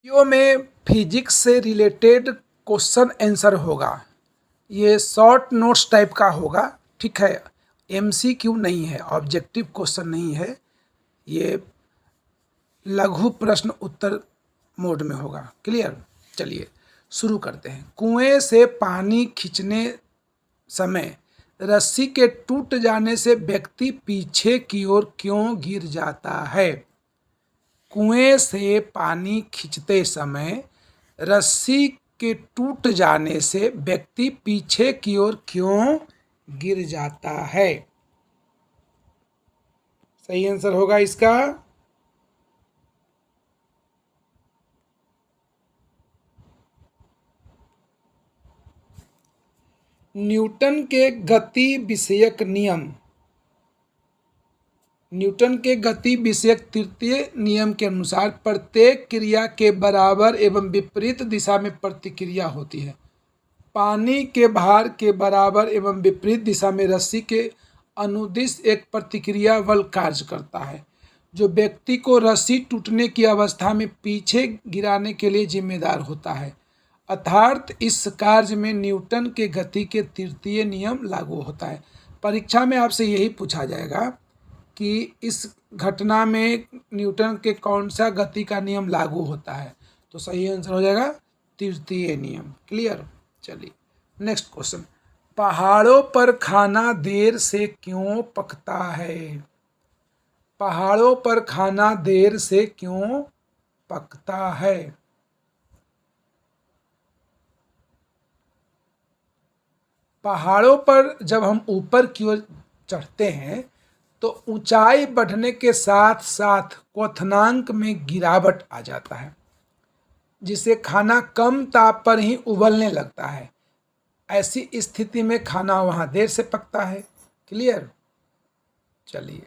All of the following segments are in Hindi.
वीडियो में फिजिक्स से रिलेटेड क्वेश्चन आंसर होगा। ये शॉर्ट नोट्स टाइप का होगा, ठीक है। एमसीक्यू नहीं है, ऑब्जेक्टिव क्वेश्चन नहीं है, ये लघु प्रश्न उत्तर मोड में होगा। क्लियर? चलिए शुरू करते हैं। कुएं से पानी खींचने समय रस्सी के टूट जाने से व्यक्ति पीछे की ओर क्यों गिर जाता है? कुएं से पानी खींचते समय रस्सी के टूट जाने से व्यक्ति पीछे की ओर क्यों गिर जाता है? सही आंसर होगा इसका न्यूटन के गति विषयक नियम। न्यूटन के गति विषयक तृतीय नियम के अनुसार प्रत्येक क्रिया के बराबर एवं विपरीत दिशा में प्रतिक्रिया होती है। पानी के भार के बराबर एवं विपरीत दिशा में रस्सी के अनुदिश एक प्रतिक्रिया बल कार्य करता है, जो व्यक्ति को रस्सी टूटने की अवस्था में पीछे गिराने के लिए जिम्मेदार होता है। अर्थात इस कार्य में न्यूटन के गति के तृतीय नियम लागू होता है। परीक्षा में आपसे यही पूछा जाएगा कि इस घटना में न्यूटन के कौन सा गति का नियम लागू होता है, तो सही आंसर हो जाएगा तृतीय नियम। क्लियर? चलिए नेक्स्ट क्वेश्चन। पहाड़ों पर खाना देर से क्यों पकता है? पहाड़ों पर खाना देर से क्यों पकता है? पहाड़ों पर जब हम ऊपर की ओर चढ़ते हैं तो ऊंचाई बढ़ने के साथ साथ क्वथनांक में गिरावट आ जाता है, जिससे खाना कम ताप पर ही उबलने लगता है। ऐसी स्थिति में खाना वहां देर से पकता है। क्लियर? चलिए,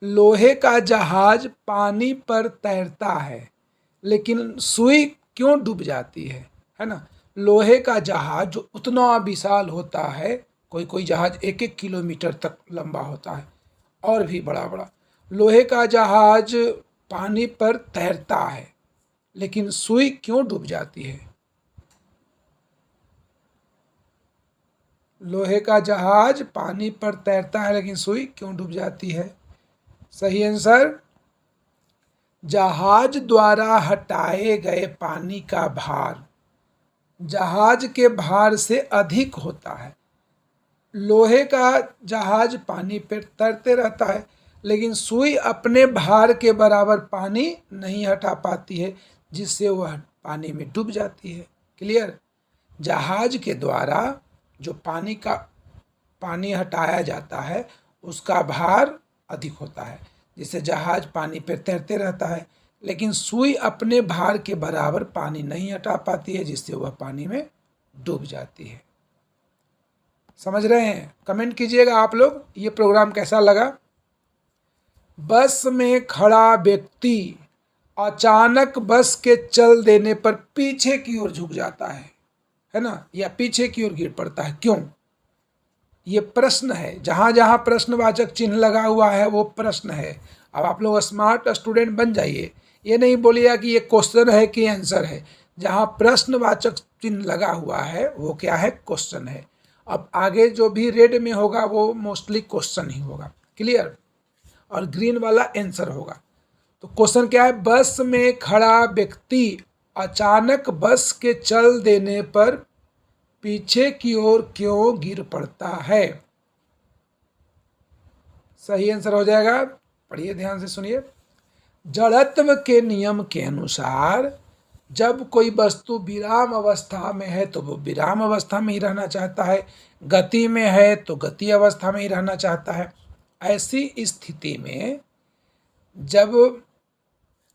लोहे का जहाज पानी पर तैरता है लेकिन सुई क्यों डूब जाती है ना? लोहे का जहाज जो उतना विशाल होता है, कोई कोई जहाज 1-1 किलोमीटर तक लंबा होता है और भी बड़ा बड़ा, लोहे का जहाज पानी पर तैरता है लेकिन सुई क्यों डूब जाती है? लोहे का जहाज पानी पर तैरता है लेकिन सुई क्यों डूब जाती है? सही आंसर, जहाज द्वारा हटाए गए पानी का भार जहाज के भार से अधिक होता है। लोहे का जहाज पानी पर तैरते रहता है लेकिन सुई अपने भार के बराबर पानी नहीं हटा पाती है, जिससे वह पानी में डूब जाती है। क्लियर? जहाज के द्वारा जो पानी हटाया जाता है उसका भार अधिक होता है, जिससे जहाज पानी पर तैरते रहता है, लेकिन सुई अपने भार के बराबर पानी नहीं हटा पाती है, जिससे वह पानी में डूब जाती है। समझ रहे हैं? कमेंट कीजिएगा आप लोग, ये प्रोग्राम कैसा लगा। बस में खड़ा व्यक्ति अचानक बस के चल देने पर पीछे की ओर झुक जाता है ना, या पीछे की ओर गिर पड़ता है, क्यों? ये प्रश्न है। जहां जहां प्रश्नवाचक चिन्ह लगा हुआ है वो प्रश्न है। अब आप लोग स्मार्ट स्टूडेंट बन जाइए, ये नहीं बोलिएगा कि ये क्वेश्चन है कि आंसर है। जहां प्रश्नवाचक चिन्ह लगा हुआ है वो क्या है? क्वेश्चन है। अब आगे जो भी रेड में होगा वो मोस्टली क्वेश्चन ही होगा। क्लियर? और ग्रीन वाला आंसर होगा। तो क्वेश्चन क्या है? बस में खड़ा व्यक्ति अचानक बस के चल देने पर पीछे की ओर क्यों गिर पड़ता है? सही आंसर हो जाएगा, पढ़िए ध्यान से सुनिए। जड़त्व के नियम के अनुसार जब कोई वस्तु विराम अवस्था में है तो वो विराम अवस्था में ही रहना चाहता है, गति में है तो गति अवस्था में ही रहना चाहता है। ऐसी स्थिति में जब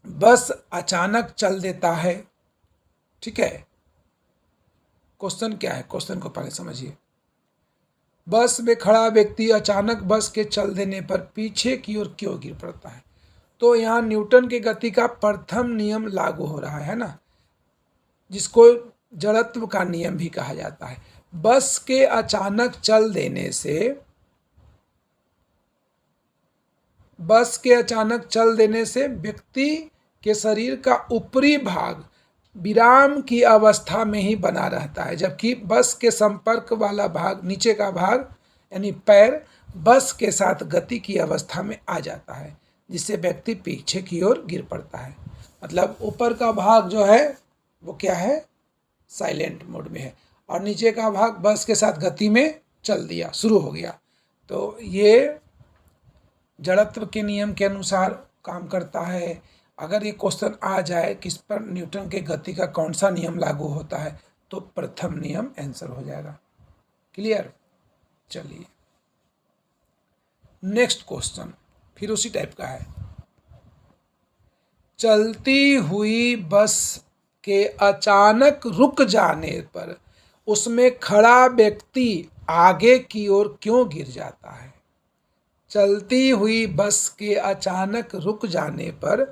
बस अचानक चल देता है, ठीक है, क्वेश्चन क्या है? क्वेश्चन को पहले समझिए। बस में खड़ा व्यक्ति अचानक बस के चल देने पर पीछे की ओर क्यों गिर पड़ता है? तो यहाँ न्यूटन की गति का प्रथम नियम लागू हो रहा है ना, जिसको जड़त्व का नियम भी कहा जाता है। बस के अचानक चल देने से बस के अचानक चल देने से व्यक्ति के शरीर का ऊपरी भाग विराम की अवस्था में ही बना रहता है, जबकि बस के संपर्क वाला भाग, नीचे का भाग यानी पैर, बस के साथ गति की अवस्था में आ जाता है, जिससे व्यक्ति पीछे की ओर गिर पड़ता है। मतलब ऊपर का भाग जो है वो क्या है, साइलेंट मोड में है, और नीचे का भाग बस के साथ गति में चल दिया, शुरू हो गया। तो ये जड़त्व के नियम के अनुसार काम करता है। अगर ये क्वेश्चन आ जाए किस पर न्यूटन के गति का कौन सा नियम लागू होता है, तो प्रथम नियम आंसर हो जाएगा। क्लियर? चलिए नेक्स्ट क्वेश्चन फिर उसी टाइप का है। चलती हुई बस के अचानक रुक जाने पर उसमें खड़ा व्यक्ति आगे की ओर क्यों गिर जाता है? चलती हुई बस के अचानक रुक जाने पर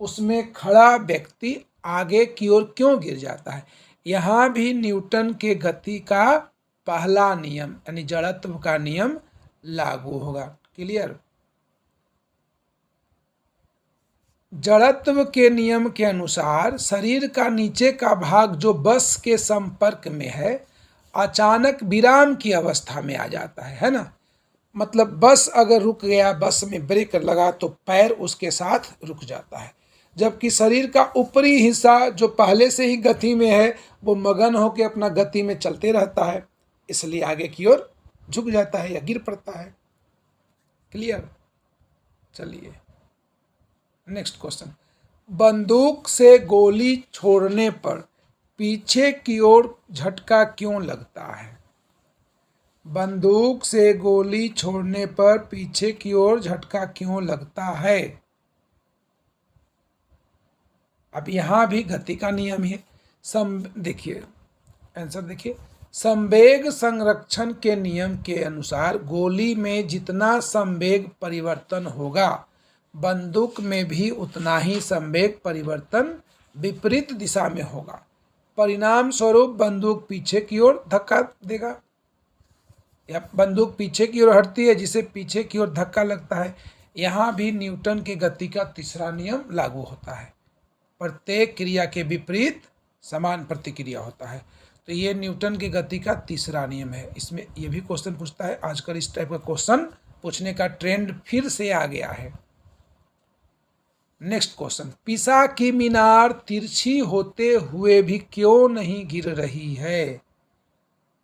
उसमें खड़ा व्यक्ति आगे की ओर क्यों गिर जाता है? यहाँ भी न्यूटन के गति का पहला नियम यानी जड़त्व का नियम लागू होगा। क्लियर? जड़त्व के नियम के अनुसार शरीर का नीचे का भाग जो बस के संपर्क में है अचानक विराम की अवस्था में आ जाता है ना। मतलब बस अगर रुक गया, बस में ब्रेक लगा तो पैर उसके साथ रुक जाता है, जबकि शरीर का ऊपरी हिस्सा जो पहले से ही गति में है वो मगन होकर अपना गति में चलते रहता है, इसलिए आगे की ओर झुक जाता है या गिर पड़ता है। क्लियर? चलिए नेक्स्ट क्वेश्चन। बंदूक से गोली छोड़ने पर पीछे की ओर झटका क्यों लगता है? बंदूक से गोली छोड़ने पर पीछे की ओर झटका क्यों लगता है? अब यहां भी गति का नियम है। देखिए आंसर देखिए, संवेग संरक्षण के नियम के अनुसार गोली में जितना संवेग परिवर्तन होगा बंदूक में भी उतना ही संवेग परिवर्तन विपरीत दिशा में होगा। परिणाम स्वरूप बंदूक पीछे की ओर धक्का देगा या बंदूक पीछे की ओर हटती है, जिसे पीछे की ओर धक्का लगता है। यहाँ भी न्यूटन के गति का तीसरा नियम लागू होता है। प्रत्येक क्रिया के विपरीत समान प्रतिक्रिया होता है। तो ये न्यूटन की गति का तीसरा नियम है। इसमें ये भी क्वेश्चन पूछता है। आजकल इस टाइप का क्वेश्चन पूछने का ट्रेंड फिर से आ गया है। Next question. पिसा की मीनार तिरछी होते हुए भी क्यों नहीं गिर रही है?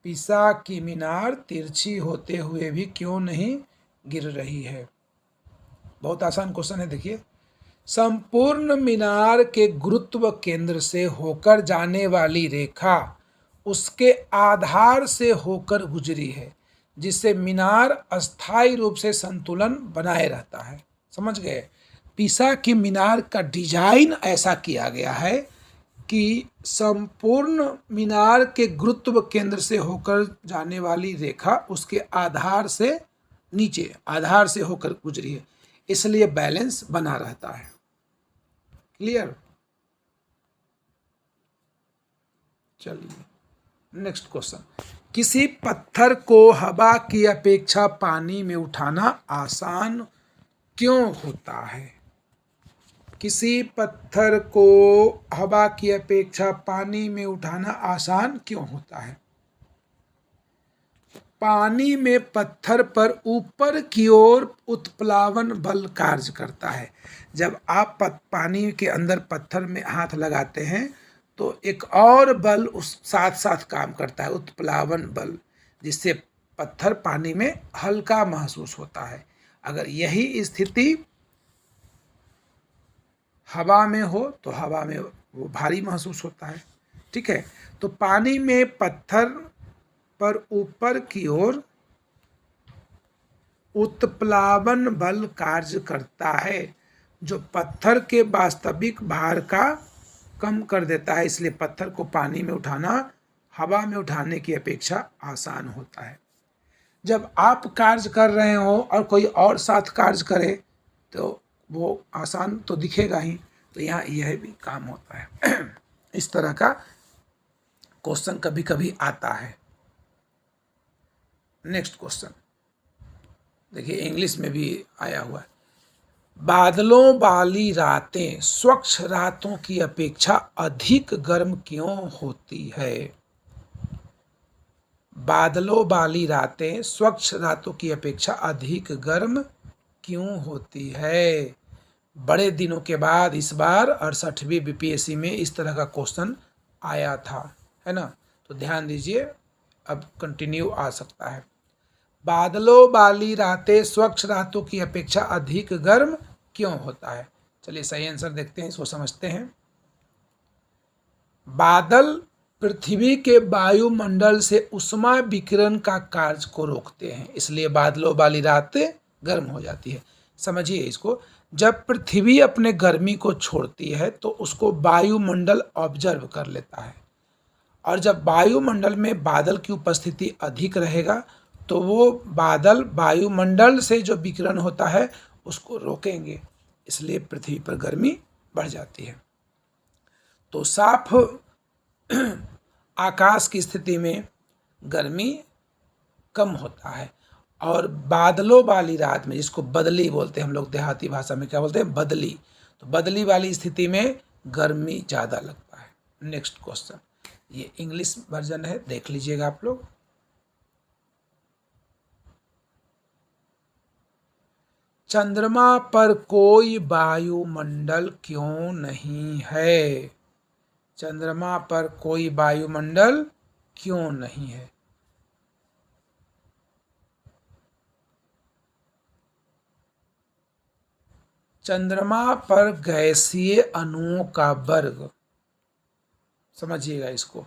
पिसा की मीनार तिरछी होते हुए भी क्यों नहीं गिर रही है? बहुत आसान क्वेश्चन है। देखिए, संपूर्ण मीनार के गुरुत्व केंद्र से होकर जाने वाली रेखा उसके आधार से होकर गुजरी है, जिससे मीनार अस्थायी रूप से संतुलन बनाए रहता है। समझ गए? पिसा की मीनार का डिजाइन ऐसा किया गया है कि संपूर्ण मीनार के गुरुत्व केंद्र से होकर जाने वाली रेखा उसके आधार से नीचे आधार से होकर गुजरी है, इसलिए बैलेंस बना रहता है। क्लियर? चलिए नेक्स्ट क्वेश्चन। किसी पत्थर को हवा की अपेक्षा पानी में उठाना आसान क्यों होता है? किसी पत्थर को हवा की अपेक्षा पानी में उठाना आसान क्यों होता है? पानी में पत्थर पर ऊपर की ओर उत्प्लावन बल कार्य करता है। जब आप पानी के अंदर पत्थर में हाथ लगाते हैं तो एक और बल उस साथ साथ काम करता है, उत्प्लावन बल, जिससे पत्थर पानी में हल्का महसूस होता है। अगर यही स्थिति हवा में हो तो हवा में वो भारी महसूस होता है। ठीक है, तो पानी में पत्थर पर ऊपर की ओर उत्प्लावन बल कार्य करता है, जो पत्थर के वास्तविक भार का कम कर देता है। इसलिए पत्थर को पानी में उठाना हवा में उठाने की अपेक्षा आसान होता है। जब आप कार्य कर रहे हो और कोई और साथ कार्य करे तो वो आसान तो दिखेगा ही। तो यहाँ यह भी काम होता है। इस तरह का क्वेश्चन कभी कभी आता है। नेक्स्ट क्वेश्चन देखिए, इंग्लिश में भी आया हुआ है। बादलों वाली रातें स्वच्छ रातों की अपेक्षा अधिक गर्म क्यों होती है? बादलों वाली रातें स्वच्छ रातों की अपेक्षा अधिक गर्म क्यों होती है? बड़े दिनों के बाद इस बार 68वीं बीपीएससी में इस तरह का क्वेश्चन आया था, है ना? तो ध्यान दीजिए, अब कंटिन्यू आ सकता है। बादलों वाली रातें स्वच्छ रातों की अपेक्षा अधिक गर्म क्यों होता है? चलिए सही आंसर देखते हैं, इसको समझते हैं। बादल पृथ्वी के वायुमंडल से उष्मा विकिरण का कार्य को रोकते हैं, इसलिए बादलों वाली रातें गर्म हो जाती है। समझिए इसको, जब पृथ्वी अपने गर्मी को छोड़ती है तो उसको वायुमंडल ऑब्जर्व कर लेता है, और जब वायुमंडल में बादल की उपस्थिति अधिक रहेगा तो वो बादल वायुमंडल से जो विकिरण होता है उसको रोकेंगे, इसलिए पृथ्वी पर गर्मी बढ़ जाती है। तो साफ आकाश की स्थिति में गर्मी कम होता है, और बादलों वाली रात में, जिसको बदली बोलते हैं हम लोग देहाती भाषा में, क्या बोलते हैं? बदली। तो बदली वाली स्थिति में गर्मी ज़्यादा लगता है। नेक्स्ट क्वेश्चन, ये इंग्लिश वर्जन है, देख लीजिएगा आप लोग। चंद्रमा पर कोई वायुमंडल क्यों नहीं है? चंद्रमा पर कोई वायुमंडल क्यों नहीं है? चंद्रमा पर गैसीय अणुओं का वर्ग, समझिएगा इसको,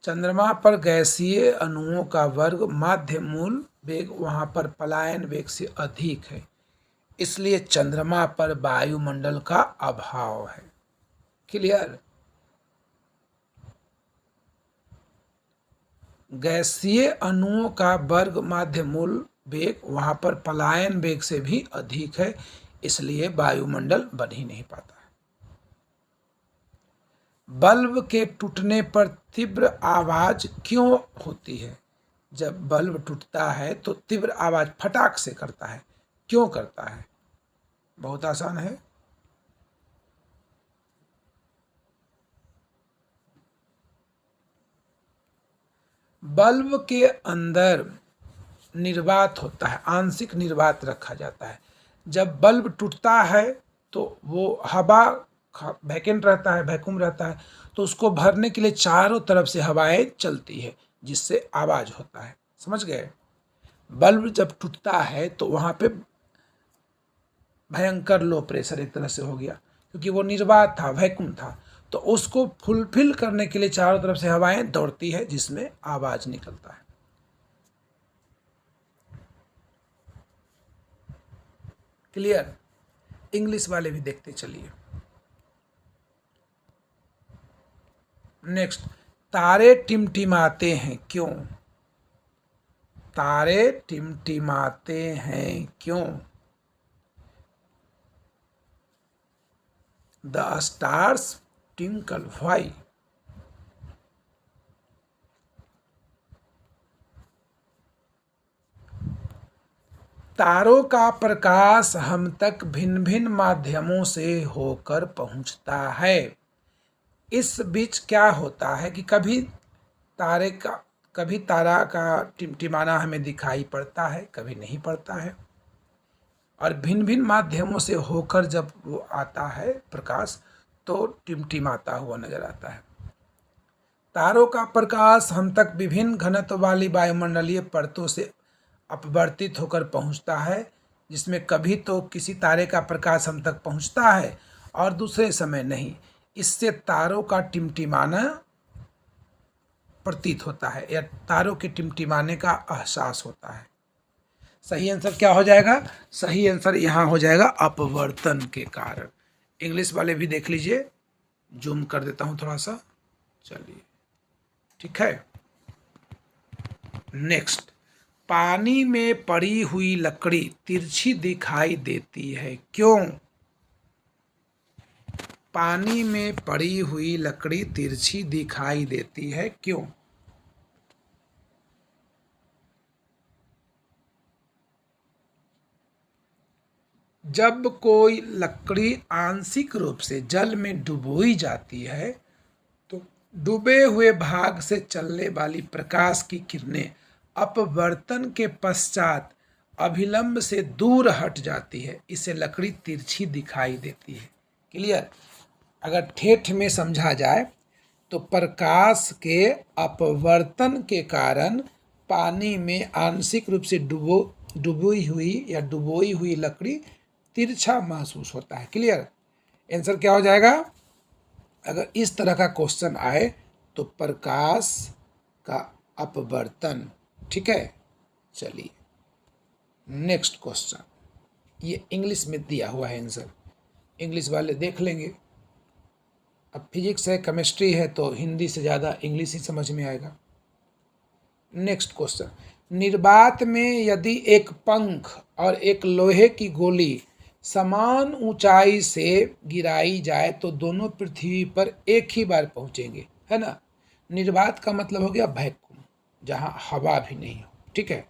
चंद्रमा पर गैसीय अणुओं का वर्ग माध्य मूल वेग वहां पर पलायन वेग से अधिक है, इसलिए चंद्रमा पर वायुमंडल का अभाव है। क्लियर? गैसीय अणुओं का वर्ग माध्य मूल वेग वहां पर पलायन वेग से भी अधिक है, इसलिए वायुमंडल बन ही नहीं पाता है। बल्ब के टूटने पर तीव्र आवाज क्यों होती है? जब बल्ब टूटता है तो तीव्र आवाज फटाक से करता है, क्यों करता है? बहुत आसान है। बल्ब के अंदर निर्वात होता है, आंशिक निर्वात रखा जाता है। जब बल्ब टूटता है तो वो हवा वैकेंट रहता है, वैक्यूम रहता है, तो उसको भरने के लिए चारों तरफ से हवाएं चलती है, जिससे आवाज होता है। समझ गए? बल्ब जब टूटता है तो वहां पे भयंकर लो प्रेशर एक तरह से हो गया, क्योंकि वो निर्वात था, वैक्यूम था, तो उसको फुलफिल करने के लिए चारों तरफ से हवाएं दौड़ती है, जिसमें आवाज निकलता है। क्लियर? इंग्लिश वाले भी देखते चलिए। नेक्स्ट, तारे टिमटिमाते हैं क्यों? तारे टिमटिमाते हैं क्यों? The stars twinkle why? तारों का प्रकाश हम तक भिन्न भिन्न माध्यमों से होकर पहुंचता है। इस बीच क्या होता है कि कभी तारा का टिमटिमाना हमें दिखाई पड़ता है, कभी नहीं पड़ता है, और भिन्न भिन्न माध्यमों से होकर जब वो आता है प्रकाश, तो टिमटिमाता हुआ नजर आता है। तारों का प्रकाश हम तक विभिन्न घनत्व वाली वायुमंडलीय परतों से अपवर्तित होकर पहुंचता है, जिसमें कभी तो किसी तारे का प्रकाश हम तक पहुंचता है और दूसरे समय नहीं। इससे तारों का टिमटिमाना प्रतीत होता है, या तारों के टिमटिमाने का एहसास होता है। सही आंसर क्या हो जाएगा? सही आंसर यहाँ हो जाएगा अपवर्तन के कारण। इंग्लिश वाले भी देख लीजिए, जूम कर देता हूँ थोड़ा सा, चलिए ठीक है। नेक्स्ट, पानी में पड़ी हुई लकड़ी तिरछी दिखाई देती है क्यों? पानी में पड़ी हुई लकड़ी तिरछी दिखाई देती है क्यों? जब कोई लकड़ी आंशिक रूप से जल में डुबोई जाती है तो डूबे हुए भाग से चलने वाली प्रकाश की किरणें अपवर्तन के पश्चात अभिलंब से दूर हट जाती है। इससे लकड़ी तिरछी दिखाई देती है। क्लियर? अगर ठेठ में समझा जाए तो प्रकाश के अपवर्तन के कारण पानी में आंशिक रूप से डुबोई हुई लकड़ी तिरछा महसूस होता है। क्लियर? आंसर क्या हो जाएगा? अगर इस तरह का क्वेश्चन आए तो प्रकाश का अपवर्तन। ठीक है, चलिए नेक्स्ट क्वेश्चन। ये इंग्लिश में दिया हुआ है आंसर, इंग्लिश वाले देख लेंगे। अब फिजिक्स है, केमिस्ट्री है, तो हिंदी से ज़्यादा इंग्लिश ही समझ में आएगा। नेक्स्ट क्वेश्चन, निर्वात में यदि एक पंख और एक लोहे की गोली समान ऊंचाई से गिराई जाए तो दोनों पृथ्वी पर एक ही बार पहुंचेंगे, है ना। निर्वात का मतलब हो गया वैक्यूम, जहां हवा भी नहीं हो। ठीक है,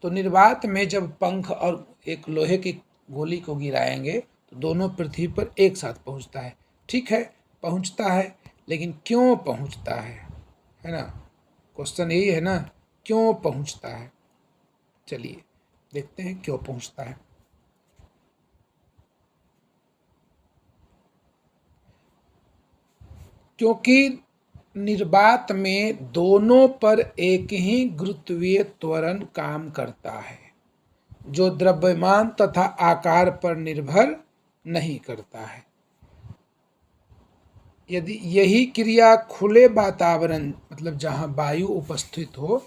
तो निर्वात में जब पंख और एक लोहे की गोली को गिराएंगे तो दोनों पृथ्वी पर एक साथ पहुंचता है। ठीक है, पहुंचता है, लेकिन क्यों पहुंचता है ना। क्वेश्चन यही है ना, क्यों पहुंचता है। चलिए देखते हैं क्यों पहुंचता है। क्योंकि निर्वात में दोनों पर एक ही गुरुत्वीय त्वरण काम करता है, जो द्रव्यमान तथा आकार पर निर्भर नहीं करता है। यदि यही क्रिया खुले वातावरण, मतलब जहां वायु उपस्थित हो,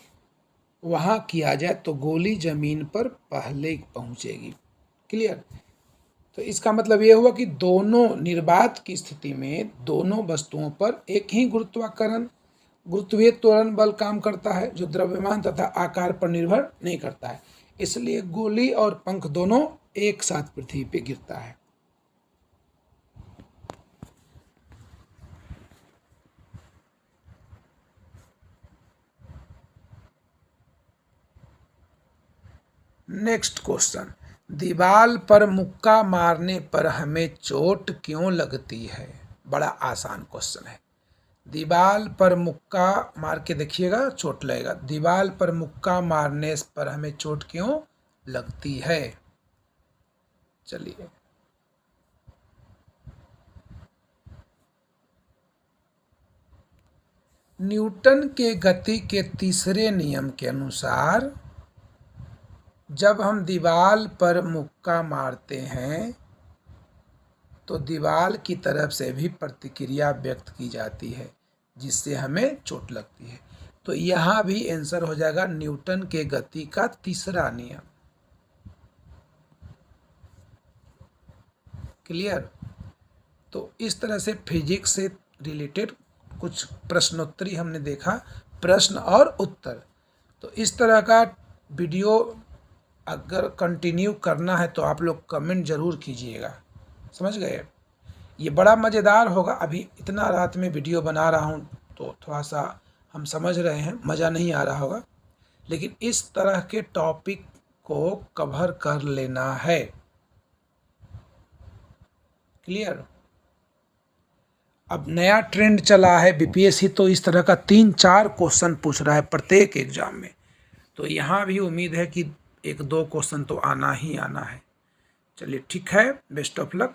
वहां किया जाए तो गोली जमीन पर पहले पहुंचेगी। क्लियर? तो इसका मतलब ये हुआ कि दोनों निर्वात की स्थिति में दोनों वस्तुओं पर एक ही गुरुत्वीय त्वरण बल काम करता है, जो द्रव्यमान तथा आकार पर निर्भर नहीं करता है। इसलिए गोली और पंख दोनों एक साथ पृथ्वी पे गिरता है। नेक्स्ट क्वेश्चन, दीवार पर मुक्का मारने पर हमें चोट क्यों लगती है। बड़ा आसान क्वेश्चन है। दीवार पर मुक्का मार के देखिएगा, चोट लगेगा। दीवार पर मुक्का मारने पर हमें चोट क्यों लगती है। चलिए न्यूटन के गति के तीसरे नियम के अनुसार जब हम दीवार पर मुक्का मारते हैं तो दीवार की तरफ से भी प्रतिक्रिया व्यक्त की जाती है, जिससे हमें चोट लगती है। तो यहाँ भी आंसर हो जाएगा न्यूटन के गति का तीसरा नियम। क्लियर? तो इस तरह से फिजिक्स से रिलेटेड कुछ प्रश्नोत्तरी हमने देखा, प्रश्न और उत्तर। तो इस तरह का वीडियो अगर कंटिन्यू करना है तो आप लोग कमेंट जरूर कीजिएगा। समझ गए? ये बड़ा मज़ेदार होगा। अभी इतना रात में वीडियो बना रहा हूँ तो थोड़ा सा हम समझ रहे हैं, मज़ा नहीं आ रहा होगा, लेकिन इस तरह के टॉपिक को कवर कर लेना है। क्लियर? अब नया ट्रेंड चला है, बीपीएससी तो इस तरह का 3-4 क्वेश्चन पूछ रहा है प्रत्येक एग्जाम में। तो यहाँ भी उम्मीद है कि 1-2 क्वेश्चन तो आना ही आना है। चलिए ठीक है, बेस्ट ऑफ लक।